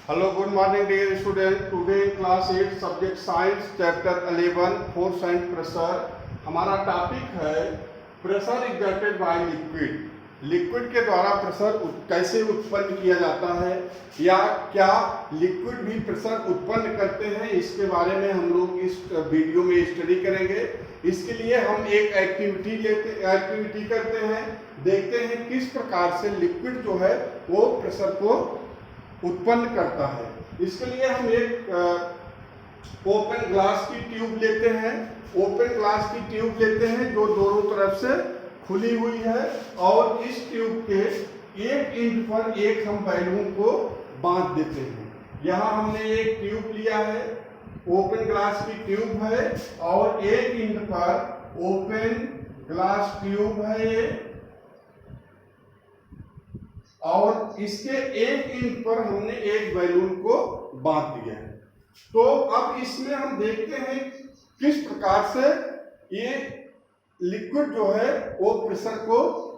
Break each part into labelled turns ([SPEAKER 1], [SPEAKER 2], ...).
[SPEAKER 1] Hello, good morning dear student. Today class 8 subject science chapter 11 force and pressure. हमारा topic है pressure exerted by liquid. Liquid के द्वारा pressure कैसे उत्पन्न किया जाता है या क्या लिक्विड भी प्रेशर उत्पन्न करते हैं, इसके बारे में हम लोग इस वीडियो में स्टडी करेंगे. इसके लिए हम एक एक्टिविटी करते हैं, देखते हैं किस प्रकार से लिक्विड जो है वो प्रेशर को उत्पन्न करता है. इसके लिए हम एक ओपन ग्लास की ट्यूब लेते हैं. ओपन ग्लास की ट्यूब लेते हैं जो दोनों तरफ से खुली हुई है और इस ट्यूब के एक एंड पर एक हम बैलून को बांध देते हैं. यहाँ हमने एक ट्यूब लिया है, ओपन ग्लास की ट्यूब है और एक एंड पर ओपन ग्लास ट्यूब है ये, और इसके एक एंड पर हमने एक बैलून को बांध दिया है. तो अब इसमें हम देखते हैं किस प्रकार से ये लिक्विड जो है वो प्रेशर को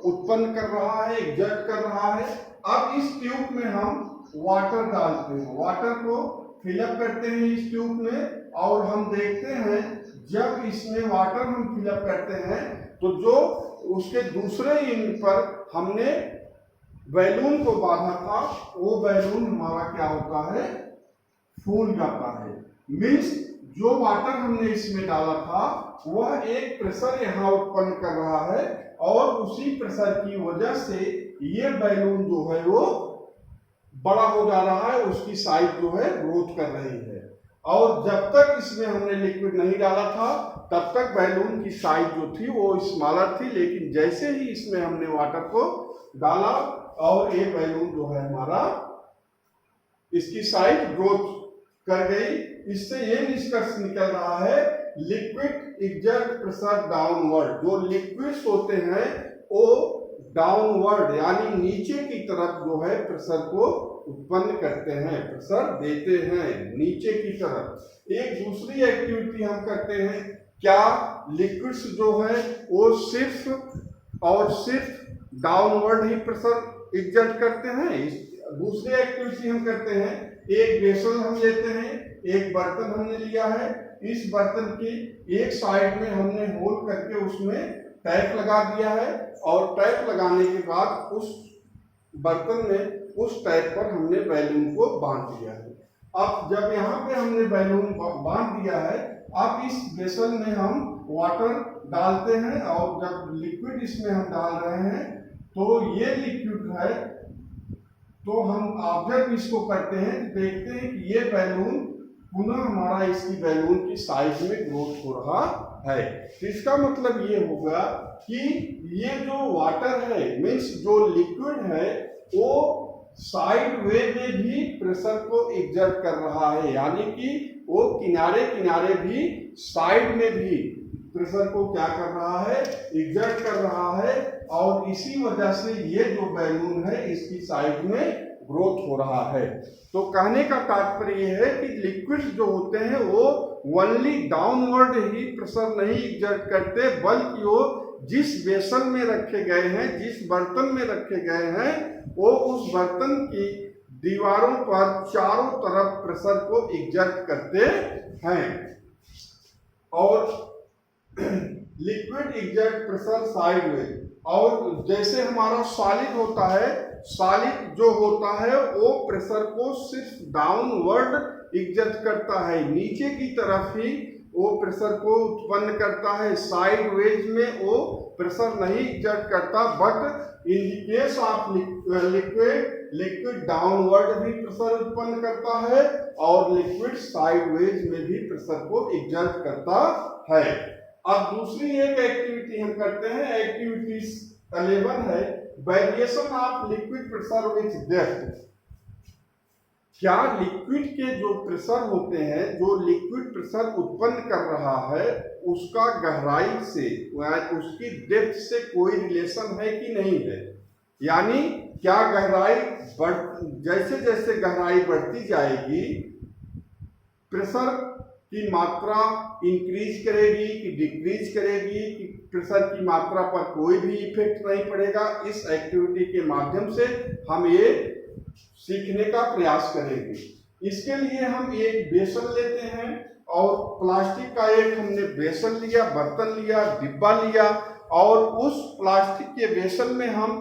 [SPEAKER 1] उत्पन्न कर रहा है, एक्सर्ट कर रहा है. अब इस ट्यूब में हम वाटर डालते हैं, वाटर को फिलअप करते हैं इस ट्यूब में, और हम देखते हैं जब इसमें वाटर हम फिलअप करते हैं तो जो उसके दूसरे एंड पर हमने बैलून को बांधा था वो बैलून हमारा क्या होता है, फूल जाता है. मीन्स जो वाटर हमने इसमें डाला था वह एक प्रेशर यहाँ उत्पन्न कर रहा है और उसी प्रेशर की वजह से ये बैलून जो है वो बड़ा हो जा रहा है, उसकी साइज जो है ग्रोथ कर रही है. और जब तक इसमें हमने लिक्विड नहीं डाला था तब तक बैलून की साइज जो थी वो स्मॉलर थी, लेकिन जैसे ही इसमें हमने वाटर को डाला और ये बैलून जो है हमारा इसकी साइज ग्रोथ कर गई. इससे ये निष्कर्ष निकल रहा है लिक्विड एक्सर्ट प्रेशर डाउनवर्ड. जो लिक्विड्स होते हैं वो डाउनवर्ड यानी नीचे की तरफ जो है प्रेशर को उत्पन्न करते हैं, प्रेशर देते हैं नीचे की तरफ. एक दूसरी एक्टिविटी हम करते हैं, क्या लिक्विड्स जो है वो सिर्फ और सिर्फ डाउनवर्ड ही प्रेशर एक्सर्ट करते हैं? दूसरी एक्टिविटी हम करते हैं, एक वेसल हम लेते हैं, एक बर्तन हमने लिया है, इस बर्तन की एक साइड में हमने होल करके उसमें टैप लगा दिया है और टैप लगाने के बाद उस बर्तन में उस टैप पर हमने बैलून को बांध दिया है. अब जब यहाँ पे हमने बैलून बांध दिया है, अब इस वेसल में हम वाटर डालते हैं और जब लिक्विड इसमें हम डाल रहे हैं तो ये लिक्विड है, तो हम ऑब्जर्व इसको करते हैं, देखते हैं कि ये बैलून पुनः हमारा इसकी बैलून की साइज में ग्रोथ हो रहा है. तो इसका मतलब ये होगा कि ये जो वाटर है मीन्स जो लिक्विड है वो साइड वे में भी प्रेशर को एक्सर्ट कर रहा है, यानी कि वो किनारे किनारे भी साइड में भी प्रेशर को क्या कर रहा है, एक्सर्ट कर रहा है. और इसी वजह से ये जो बैलून है इसकी साइज में ग्रोथ हो रहा है. तो कहने का तात्पर्य है कि लिक्विड्स जो होते हैं वो ओनली डाउनवर्ड ही प्रेशर नहीं एक्सर्ट करते, बल्कि वो जिस वेसल में रखे गए हैं, जिस बर्तन में रखे गए हैं, वो उस बर्तन की दीवारों पर चारों तरफ प्रेशर को एक्सर्ट करते हैं. और लिक्विड एक्सर्ट प्रेशर साइडवेज. और जैसे हमारा सॉलिड होता है, सॉलिड जो होता है वो प्रेशर को सिर्फ डाउनवर्ड एक्सर्ट करता है, नीचे की तरफ ही वो प्रेशर को उत्पन्न करता है, साइडवेज में वो प्रेशर नहीं एक्सर्ट करता. But in the case of liquid downward भी प्रेशर उत्पन्न करता है और लिक्विड साइडवेज में भी प्रेशर को एक्सर्ट करता है. अब दूसरी एक एक्टिविटी हम करते हैं, एक्टिविटी 11 है variation of liquid pressure with depth. क्या लिक्विड के जो प्रेशर होते हैं, जो लिक्विड प्रेशर उत्पन्न कर रहा है उसका गहराई से उसकी डेप्थ से कोई रिलेशन है कि नहीं है, यानी क्या गहराई जैसे जैसे गहराई बढ़ती जाएगी प्रेशर की मात्रा इंक्रीज करेगी कि डिक्रीज करेगी, कि प्रेशर की मात्रा पर कोई भी इफेक्ट नहीं पड़ेगा. इस एक्टिविटी के माध्यम से हम ये सीखने का प्रयास करेंगे. इसके लिए हम एक बेसन लेते हैं और प्लास्टिक का एक हमने बेसन लिया, बर्तन लिया, डिब्बा लिया और उस प्लास्टिक के बेसन में हम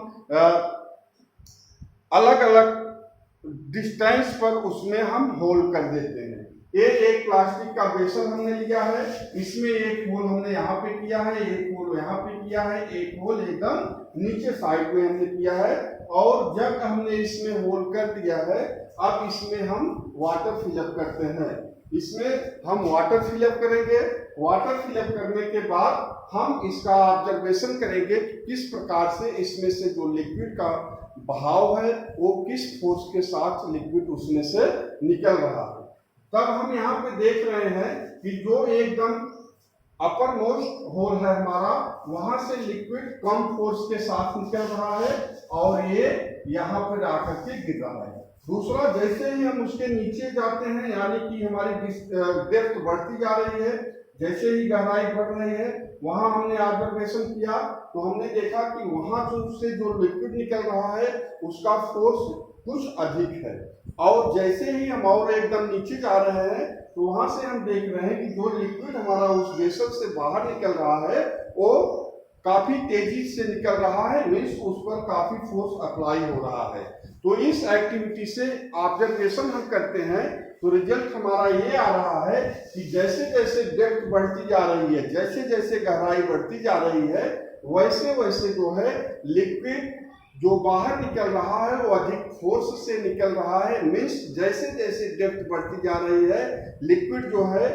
[SPEAKER 1] अलग अलग डिस्टेंस पर उसमें हम होल कर देते हैं। एक प्लास्टिक का बेसन हमने लिया है, इसमें एक होल हमने यहाँ पे किया है, एक होल यहाँ पे किया है, एक होल एकदम नीचे साइड में हमने किया है। और जब हमने इसमें होल कर दिया है, अब इसमें हम वाटर फिलअप करते हैं। इसमें हम वाटर फिलअप करेंगे। वाटर फिलअप करने के बाद हम इसका ऑब्जर्वेशन करेंगे किस प्रकार से इसमें से जो लिक्विड का बहाव है वो किस फोर्स के साथ लिक्विड उसमें से निकल रहा है। तब हम यहाँ पे देख रहे हैं कि जो एकदम अपर मोस्ट होल है हमारा, वहां से लिक्विड कम फोर्स के साथ निकल रहा है और ये यहाँ पर आकर के गिर रहा है। दूसरा, जैसे ही हम उसके नीचे जाते हैं, यानी कि हमारी डेप्थ बढ़ती जा रही है, जैसे ही गहराई बढ़ रही है, वहां हमने ऑब्जर्वेशन किया तो हमने देखा कि वहां से जो लिक्विड निकल रहा है उसका फोर्स कुछ अधिक है। और जैसे ही हम और एकदम नीचे जा रहे हैं तो वहां से हम देख रहे हैं कि जो लिक्विड हमारा उस बेसन से बाहर निकल रहा है वो काफी तेजी से निकल रहा है, मीन्स उस पर काफी फोर्स अप्लाई हो रहा है। तो इस एक्टिविटी से ऑब्जर्वेशन हम करते हैं तो रिजल्ट हमारा ये आ रहा है कि जैसे जैसे डेप्थ बढ़ती जा रही है, जैसे जैसे गहराई बढ़ती जा रही है, वैसे वैसे जो है लिक्विड जो बाहर निकल रहा है वो अधिक फोर्स से निकल रहा है। मीन्स जैसे जैसे डेप्थ बढ़ती जा रही है, लिक्विड जो है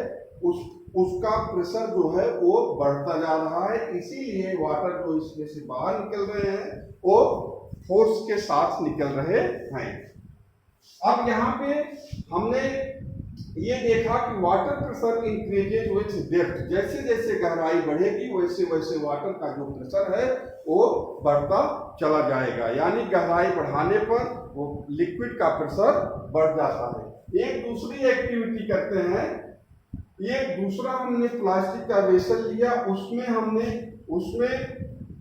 [SPEAKER 1] उसका प्रेशर जो है वो बढ़ता जा रहा है। इसीलिए वाटर जो इसमें से बाहर निकल रहे हैं वो फोर्स के साथ निकल रहे हैं। अब यहाँ पे हमने ये देखा कि water pressure increases with depth. जैसे जैसे गहराई बढ़ेगी वैसे वैसे वाटर का जो प्रेशर है वो बढ़ता चला जाएगा, यानी गहराई बढ़ाने पर वो लिक्विड का प्रेशर बढ़ जाता है। एक दूसरी एक्टिविटी करते हैं। एक दूसरा हमने प्लास्टिक का वेसल लिया, उसमें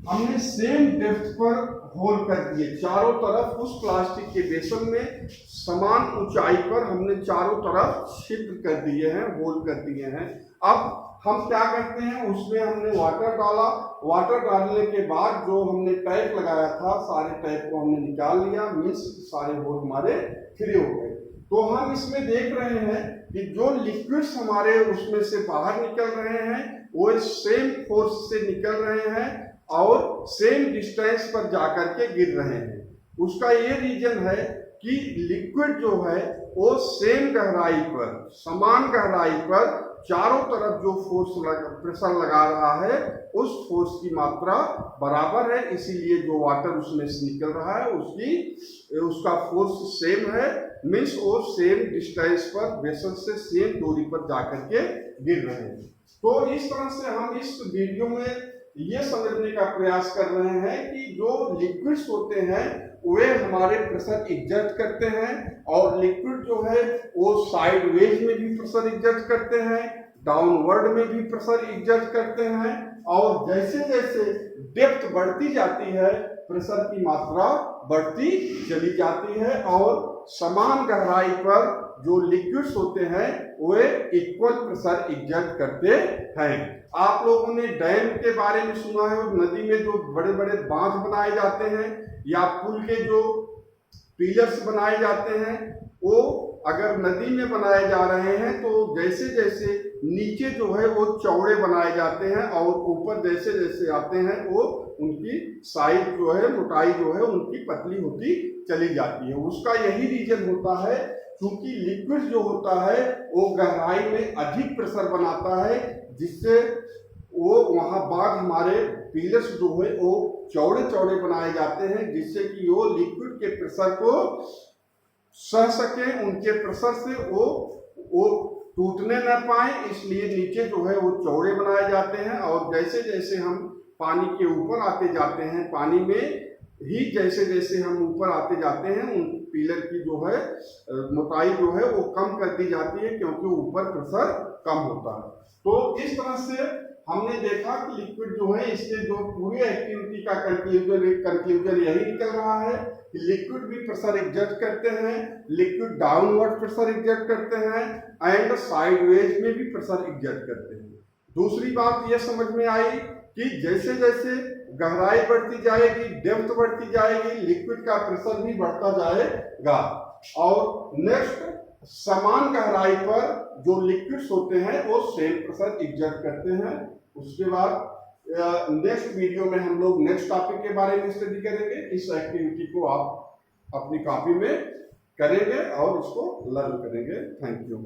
[SPEAKER 1] हमने सेम डेप्थ पर होल कर दिए चारों तरफ। उस प्लास्टिक के बेसन में समान ऊंचाई पर हमने चारों तरफ छिद्र कर दिए हैं, होल कर दिए हैं। अब हम क्या करते हैं, उसमें हमने वाटर डाला। वाटर डालने के बाद जो हमने टैप लगाया था, सारे टैप को हमने निकाल लिया, मीन्स सारे होल हमारे फ्री हो गए। तो हम इसमें देख रहे हैं कि जो लिक्विड्स हमारे उसमें से बाहर निकल रहे हैं वो सेम फोर्स से निकल रहे हैं और सेम डिस्टेंस पर जाकर के गिर रहे हैं। उसका ये रीजन है कि लिक्विड जो है वो सेम गहराई पर, समान गहराई पर चारों तरफ जो प्रेशर लगा रहा है उस फोर्स की मात्रा बराबर है। इसीलिए जो वाटर उसमें से निकल रहा है उसका फोर्स सेम है, मीन्स वो सेम डिस्टेंस पर बेसन से सेम दूरी पर जाकर के गिर रहे हैं। तो इस तरह से हम इस वीडियो में ये समझने का प्रयास कर रहे हैं कि जो लिक्विड्स होते हैं वे हमारे प्रेशर एग्जर्ट करते हैं और लिक्विड जो है वो साइडवेज में भी प्रेशर एग्जर्ट करते हैं, डाउनवर्ड में भी प्रेशर एग्जर्ट करते हैं। और जैसे जैसे डेप्थ बढ़ती जाती है प्रेशर की मात्रा बढ़ती चली जाती है और समान गहराई पर जो लिक्विड्स होते हैं वे इक्वल प्रेशर एग्जर्ट करते हैं। आप लोगों ने डैम के बारे में सुना है, नदी में जो बड़े बड़े बांध बनाए जाते हैं या पुल के जो पिलर्स बनाए जाते हैं, वो अगर नदी में बनाए जा रहे हैं तो जैसे जैसे नीचे जो है वो चौड़े बनाए जाते हैं और ऊपर जैसे जैसे आते हैं वो उनकी साइज जो है, मोटाई जो है उनकी पतली होती चली जाती है। उसका यही रीजन होता है क्योंकि लिक्विड जो होता है वो गहराई में अधिक प्रेशर बनाता है, जिससे वो वहां बाद हमारे पिलर्स जो है वो चौड़े चौड़े बनाए जाते हैं, जिससे कि वो लिक्विड के प्रेशर को सह सके, उनके प्रेशर से वो टूटने न पाए, इसलिए नीचे जो है वो चौड़े बनाए जाते हैं। और जैसे जैसे हम पानी के ऊपर आते जाते हैं, पानी में ही जैसे जैसे हम ऊपर आते जाते हैं उन पिलर की जो जो है मोटाई जो है वो कम कर दी जाती है, क्योंकि ऊपर प्रेशर कम होता है। तो इस तरह से हमने देखा कि लिक्विड जो है इसके जो पूरी एक्टिविटी का कंक्लूजन यही निकल रहा है कि लिक्विड भी प्रेशर एग्जर्ट करते हैं, लिक्विड डाउनवर्ड प्रेशर एग्जर्ट करते हैं एंड साइडवेज में भी प्रेशर एग्जर्ट करते हैं। दूसरी बात यह समझ में आई कि जैसे जैसे गहराई बढ़ती जाएगी, डेप्थ बढ़ती जाएगी, लिक्विड का प्रेशर भी बढ़ता जाएगा। और नेक्स्ट, समान गहराई पर जो लिक्विड्स होते हैं वो सेम प्रेशर एग्जर्ट करते हैं। उसके बाद नेक्स्ट वीडियो में हम लोग नेक्स्ट टॉपिक के बारे में स्टडी करेंगे। इस एक्टिविटी को आप अपनी कॉपी में करेंगे और उसको लर्न करेंगे। Thank you.